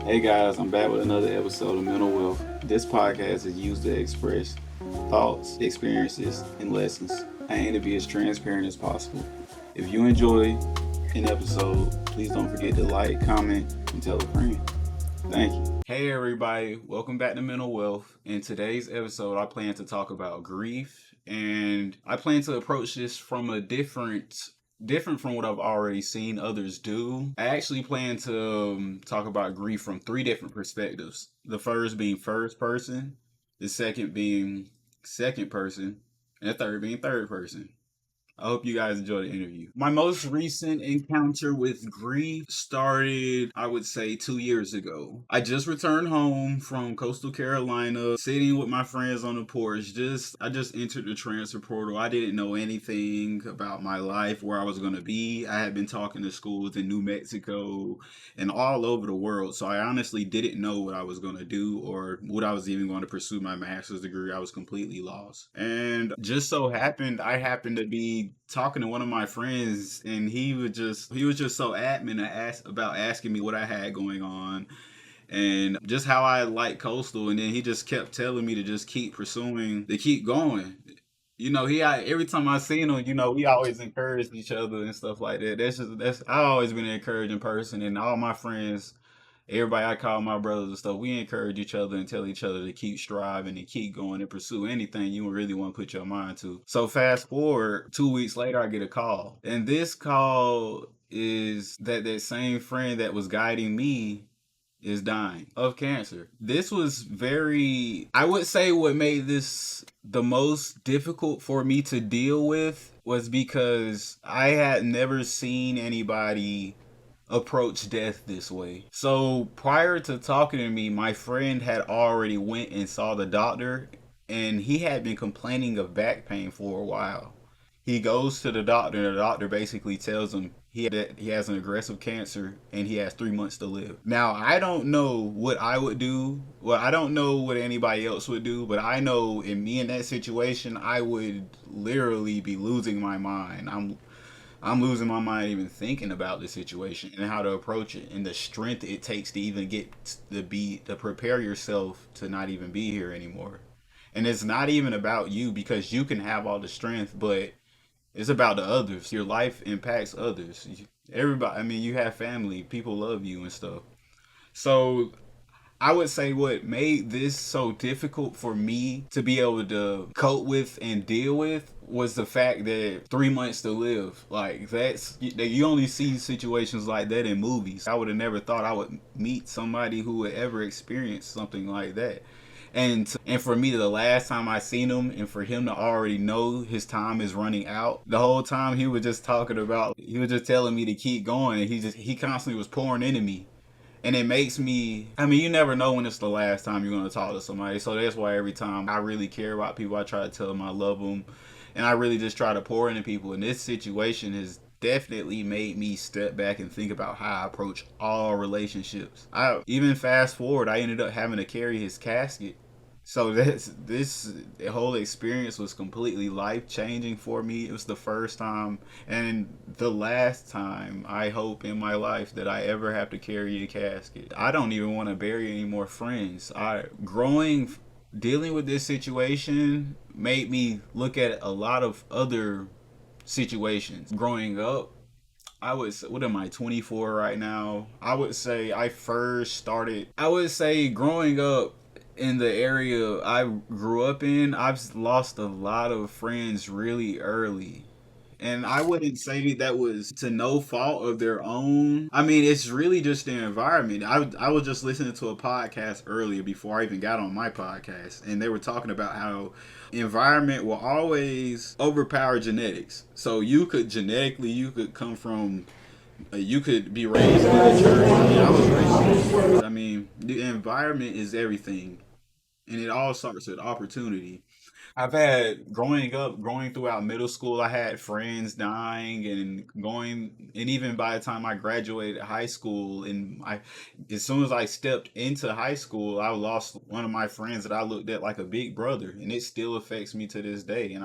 Hey guys, I'm back with another episode of Mental Wealth. This podcast is used to express thoughts, experiences, and lessons. I aim to be as transparent as possible. If you enjoy an episode, please don't forget to like, comment, and tell a friend. Thank you. Hey everybody, welcome back to Mental Wealth. In today's episode, I plan to talk about grief, and I plan to approach this from a different from what I've already seen others do. I actually plan to talk about grief from three different perspectives. The first being first person, the second being second person, and the third being third person. I hope you guys enjoy the interview. My most recent encounter with grief started, I would say, 2 years ago. I just returned home from Coastal Carolina, sitting with my friends on the porch. I just entered the transfer portal. I didn't know anything about my life, where I was going to be. I had been talking to schools in New Mexico and all over the world. So I honestly didn't know what I was going to do or what I was even going to pursue my master's degree. I was completely lost. And just so happened, I happened to be talking to one of my friends, and he was just so adamant about asking me what I had going on and just how I like Coastal. And then he just kept telling me to just keep pursuing, to keep going. Every time I seen him, we always encouraged each other and stuff like that. That's I always been an encouraging person, and all my friends, everybody I call my brothers and stuff, we encourage each other and tell each other to keep striving and keep going and pursue anything you really want to put your mind to. So fast forward 2 weeks later, I get a call, and this call is that same friend that was guiding me is dying of cancer. This was very, I would say, what made this the most difficult for me to deal with was because I had never seen anybody approach death this way. So prior to talking to me, my friend had already went and saw the doctor, and he had been complaining of back pain for a while. He goes to the doctor, and the doctor basically tells him he has an aggressive cancer and he has 3 months to live. Now, I don't know what I would do. Well, I don't know what anybody else would do, but I know in me in that situation, I would literally be losing my mind. I'm losing my mind even thinking about the situation and how to approach it and the strength it takes to even get to prepare yourself to not even be here anymore. And it's not even about you, because you can have all the strength, but it's about the others. Your life impacts others. Everybody, I mean, you have family, people love you and stuff. So I would say what made this so difficult for me to be able to cope with and deal with was the fact that 3 months to live. Like, you only see situations like that in movies. I would have never thought I would meet somebody who would ever experience something like that. And for me, the last time I seen him, and for him to already know his time is running out, the whole time he was just telling me to keep going, and he constantly was pouring into me. And it makes me, I mean, you never know when it's the last time you're going to talk to somebody. So that's why every time I really care about people, I try to tell them I love them. And I really just try to pour into people. And this situation has definitely made me step back and think about how I approach all relationships. I even fast forward, I ended up having to carry his casket. So this whole experience was completely life changing for me. It was the first time and the last time, I hope, in my life that I ever have to carry a casket. I don't even want to bury any more friends. I growing Dealing with this situation made me look at a lot of other situations. Growing up, what am I, 24 right now? I would say growing up in the area I grew up in, I've lost a lot of friends really early. And I wouldn't say that was to no fault of their own. I mean, it's really just the environment. I was just listening to a podcast earlier before I even got on my podcast, and they were talking about how environment will always overpower genetics. So you could come from, you could be raised in a church. I mean, I was raised in a church. I mean, the environment is everything, and it all starts with opportunity. I've had growing throughout middle school, I had friends dying and even by the time I graduated high school, as soon as I stepped into high school, I lost one of my friends that I looked at like a big brother, and it still affects me to this day.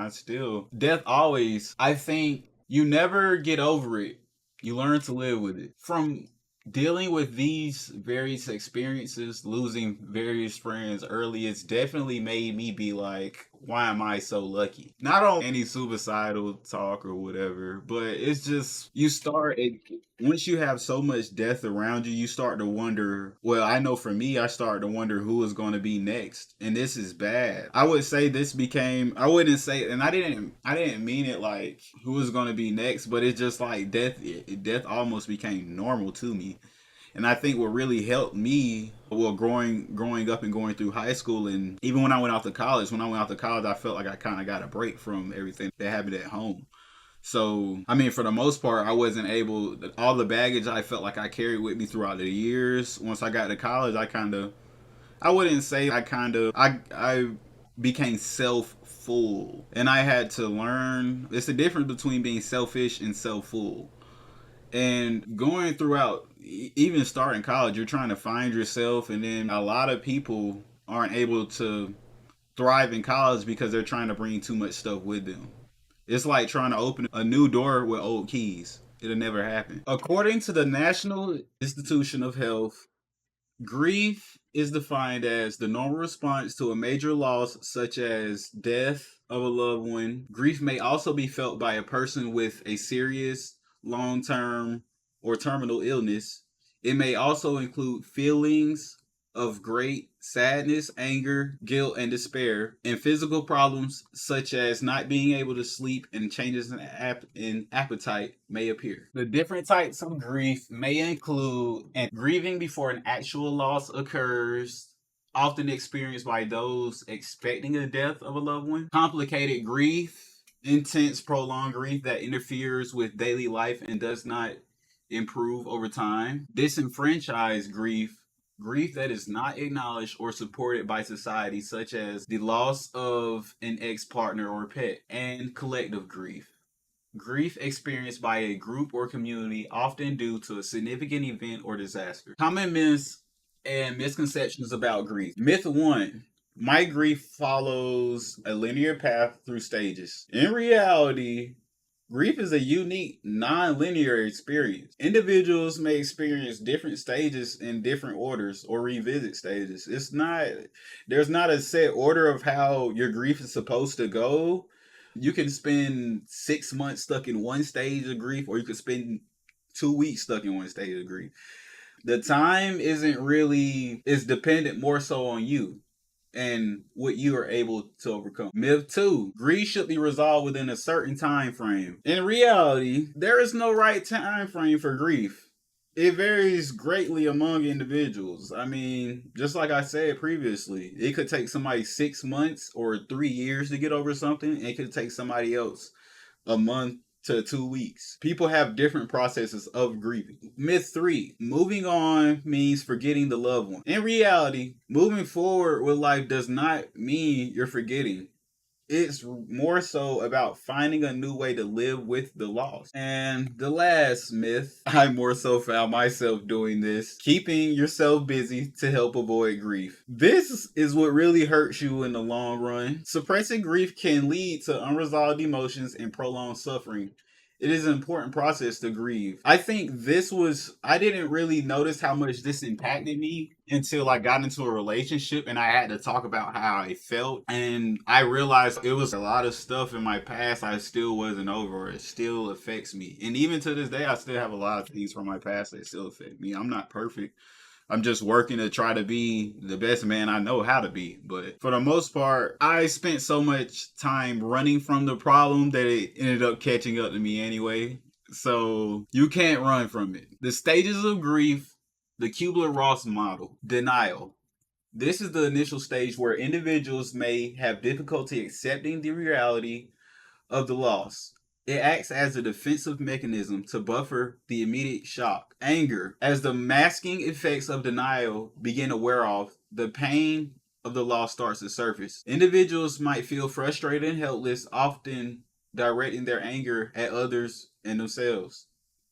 Death always, I think you never get over it. You learn to live with it. From Dealing with these various experiences, losing various friends early, it's definitely made me be like, why am I so lucky? Not on any suicidal talk or whatever, but it's just you start it once you have so much death around you, you start to wonder. Well, I know for me, I started to wonder who is going to be next, and this is bad. I would say this became. I wouldn't say, and I didn't mean it like who is going to be next, but it's just like death almost became normal to me. And I think what really helped me, well, growing up and going through high school, and even when I went off to college, I felt like I kind of got a break from everything that happened at home. So, I mean, for the most part, I wasn't able, all the baggage I felt like I carried with me throughout the years. Once I got to college, I wouldn't say I became self full. And I had to learn, it's the difference between being selfish and self full. And going throughout, even starting college, you're trying to find yourself, and then a lot of people aren't able to thrive in college because they're trying to bring too much stuff with them. It's like trying to open a new door with old keys. It'll never happen. According to the National Institution of Health, grief is defined as the normal response to a major loss, such as death of a loved one. Grief may also be felt by a person with a serious, long term, or terminal illness. It may also include feelings of great sadness, anger, guilt, and despair, and physical problems such as not being able to sleep and changes in appetite may appear. The different types of grief may include and grieving before an actual loss occurs, often experienced by those expecting the death of a loved one. Complicated grief, intense, prolonged grief that interferes with daily life and does not improve over time. Disenfranchised grief, grief that is not acknowledged or supported by society, such as the loss of an ex partner or pet. And collective grief, grief experienced by a group or community, often due to a significant event or disaster. Common myths and misconceptions about grief. Myth 1: my grief follows a linear path through stages. In reality, grief is a unique, non-linear experience. Individuals may experience different stages in different orders or revisit stages. There's not a set order of how your grief is supposed to go. You can spend 6 months stuck in one stage of grief, or you could spend 2 weeks stuck in one stage of grief. The time isn't really, it's dependent more so on you and what you are able to overcome. Myth 2: grief should be resolved within a certain time frame. In reality, there is no right time frame for grief. It varies greatly among individuals. I mean, just like I said previously, it could take somebody 6 months or 3 years to get over something, and it could take somebody else a month to 2 weeks. People have different processes of grieving. Myth 3: moving on means forgetting the loved one. In reality, moving forward with life does not mean you're forgetting. It's more so about finding a new way to live with the loss. And the last myth, I more so found myself doing this: keeping yourself busy to help avoid grief. This is what really hurts you in the long run. Suppressing grief can lead to unresolved emotions and prolonged suffering. It is an important process to grieve. I didn't really notice how much this impacted me until I got into a relationship and I had to talk about how I felt. And I realized it was a lot of stuff in my past I still wasn't over. It still affects me. And even to this day, I still have a lot of things from my past that still affect me. I'm not perfect. I'm just working to try to be the best man I know how to be. But for the most part, I spent so much time running from the problem that it ended up catching up to me anyway. So you can't run from it. The stages of grief, the Kubler-Ross model. Denial. This is the initial stage where individuals may have difficulty accepting the reality of the loss. It acts as a defensive mechanism to buffer the immediate shock. Anger. As the masking effects of denial begin to wear off, the pain of the loss starts to surface. Individuals might feel frustrated and helpless, often directing their anger at others and themselves.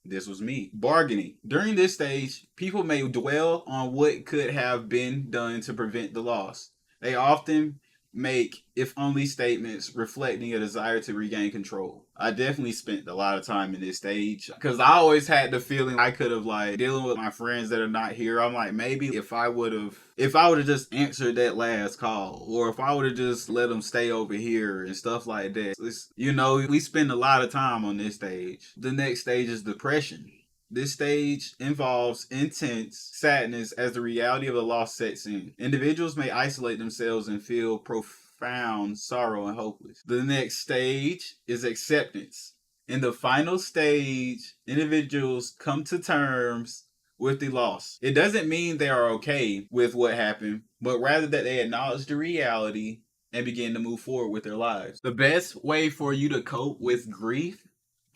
This was me. Bargaining. During this stage, people may dwell on what could have been done to prevent the loss. They often make if only statements reflecting a desire to regain control. I definitely spent a lot of time in this stage because I always had the feeling I could have like dealing with my friends that are not here. I'm like, maybe if I would have just answered that last call, or if I would have just let them stay over here and stuff like that. We spend a lot of time on this stage. The next stage is depression. This stage involves intense sadness as the reality of the loss sets in. Individuals may isolate themselves and feel profound sorrow and hopeless. The next stage is acceptance. In the final stage, individuals come to terms with the loss. It doesn't mean they are okay with what happened, but rather that they acknowledge the reality and begin to move forward with their lives. The best way for you to cope with grief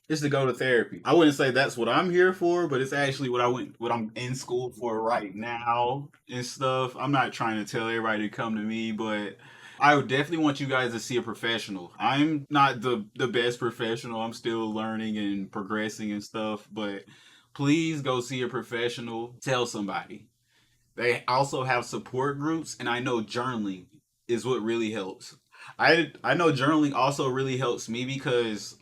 is to go to therapy. I wouldn't say that's what I'm here for, but it's actually what I'm in school for right now and stuff. I'm not trying to tell everybody to come to me, but I would definitely want you guys to see a professional. I'm not the best professional. I'm still learning and progressing and stuff, but please go see a professional. Tell somebody. They also have support groups, and I know journaling is what really helps. I know journaling also really helps me because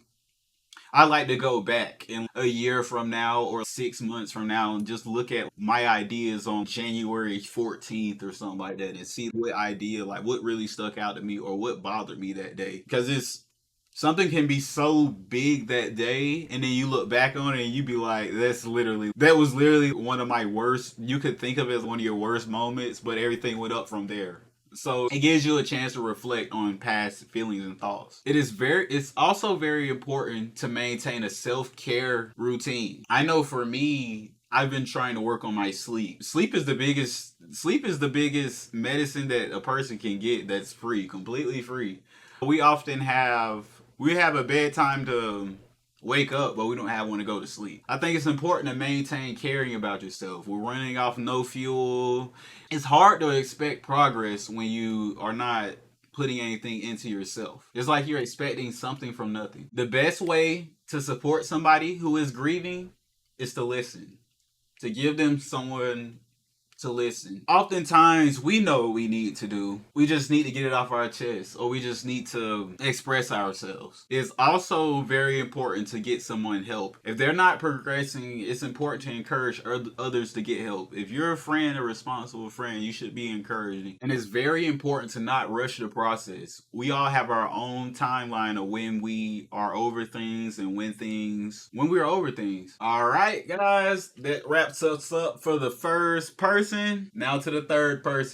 I like to go back in a year from now or 6 months from now and just look at my ideas on January 14th or something like that and see what idea, like what really stuck out to me or what bothered me that day. Because it's something can be so big that day and then you look back on it and you be like, that was literally one of my worst, you could think of it as one of your worst moments, but everything went up from there. So it gives you a chance to reflect on past feelings and thoughts. It's also very important to maintain a self-care routine. I know for me, I've been trying to work on my sleep. Sleep is the biggest medicine that a person can get that's free, completely free. We have a bedtime to wake up, but we don't have one to go to sleep. I think it's important to maintain caring about yourself. We're running off no fuel. It's hard to expect progress when you are not putting anything into yourself. It's like you're expecting something from nothing. The best way to support somebody who is grieving is to listen, to give them someone to listen. Oftentimes, we know what we need to do. We just need to get it off our chest, or we just need to express ourselves. It's also very important to get someone help. If they're not progressing, it's important to encourage others to get help. If you're a friend, a responsible friend, you should be encouraging. And it's very important to not rush the process. We all have our own timeline of when we are over things and when we're over things. All right, guys, that wraps us up for the first person. Now to the third person.